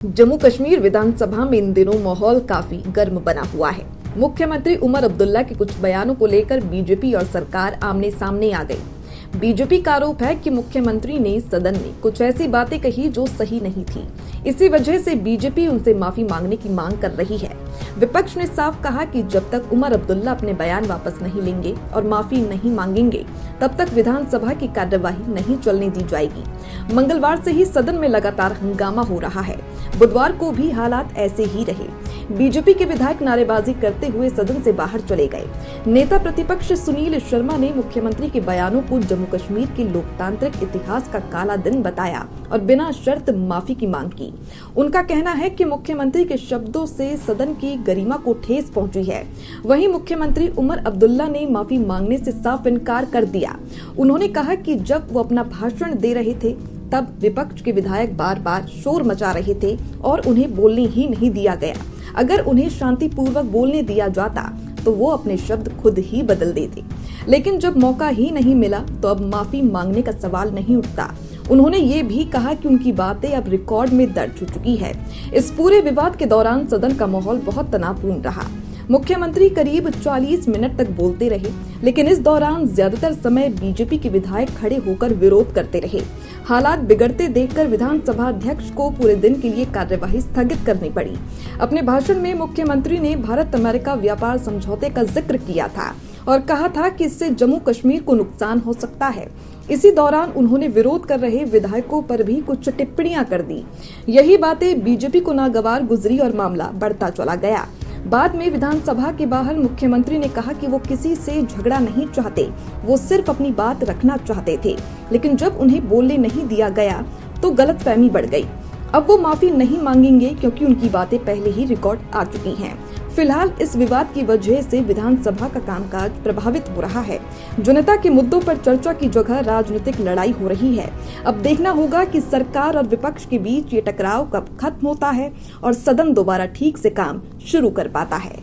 जम्मू कश्मीर विधानसभा में इन दिनों माहौल काफी गर्म बना हुआ है। मुख्यमंत्री उमर अब्दुल्ला के कुछ बयानों को लेकर बीजेपी और सरकार आमने सामने आ गई। बीजेपी का आरोप है कि मुख्यमंत्री ने सदन में कुछ ऐसी बातें कही जो सही नहीं थी। इसी वजह से बीजेपी उनसे माफी मांगने की मांग कर रही है। विपक्ष ने साफ कहा कि जब तक उमर अब्दुल्ला अपने बयान वापस नहीं लेंगे और माफी नहीं मांगेंगे, तब तक विधानसभा की कार्यवाही नहीं चलने दी जाएगी। मंगलवार से ही सदन में लगातार हंगामा हो रहा है। बुधवार को भी हालात ऐसे ही रहे। बीजेपी के विधायक नारेबाजी करते हुए सदन से बाहर चले गए। नेता प्रतिपक्ष सुनील शर्मा ने मुख्यमंत्री के बयानों को जम्मू कश्मीर के लोकतांत्रिक इतिहास का काला दिन बताया और बिना शर्त माफी की मांग की। उनका कहना है कि मुख्यमंत्री के शब्दों से सदन की गरिमा को ठेस पहुंची है। वहीं मुख्यमंत्री उमर अब्दुल्ला ने माफी मांगने से साफ इनकार कर दिया। उन्होंने कहा कि जब वो अपना भाषण दे रहे थे तब विपक्ष के विधायक बार बार शोर मचा रहे थे और उन्हें बोलने ही नहीं दिया गया। अगर उन्हें शांतिपूर्वक बोलने दिया जाता तो वो अपने शब्द खुद ही बदल देते, लेकिन जब मौका ही नहीं मिला तो अब माफी मांगने का सवाल नहीं उठता। उन्होंने ये भी कहा कि उनकी बातें अब रिकॉर्ड में दर्ज हो चुकी है। इस पूरे विवाद के दौरान सदन का माहौल बहुत तनावपूर्ण रहा। मुख्यमंत्री करीब 40 मिनट तक बोलते रहे, लेकिन इस दौरान ज्यादातर समय बीजेपी के विधायक खड़े होकर विरोध करते रहे। हालात बिगड़ते देखकर विधानसभा अध्यक्ष को पूरे दिन के लिए कार्यवाही स्थगित करनी पड़ी। अपने भाषण में मुख्यमंत्री ने भारत अमेरिका व्यापार समझौते का जिक्र किया था और कहा था कि इससे जम्मू कश्मीर को नुकसान हो सकता है। इसी दौरान उन्होंने विरोध कर रहे विधायकों पर भी कुछ टिप्पणियां कर दी। यही बातें बीजेपी को नागवार गुजरी और मामला बढ़ता चला गया। बाद में विधानसभा के बाहर मुख्यमंत्री ने कहा कि वो किसी से झगड़ा नहीं चाहते, वो सिर्फ अपनी बात रखना चाहते थे, लेकिन जब उन्हें बोलने नहीं दिया गया तो गलतफहमी बढ़ गई। अब वो माफी नहीं मांगेंगे क्योंकि उनकी बातें पहले ही रिकॉर्ड आ चुकी हैं। फिलहाल इस विवाद की वजह से विधानसभा का कामकाज प्रभावित हो रहा है। जनता के मुद्दों पर चर्चा की जगह राजनीतिक लड़ाई हो रही है। अब देखना होगा कि सरकार और विपक्ष के बीच ये टकराव कब खत्म होता है और सदन दोबारा ठीक से काम शुरू कर पाता है।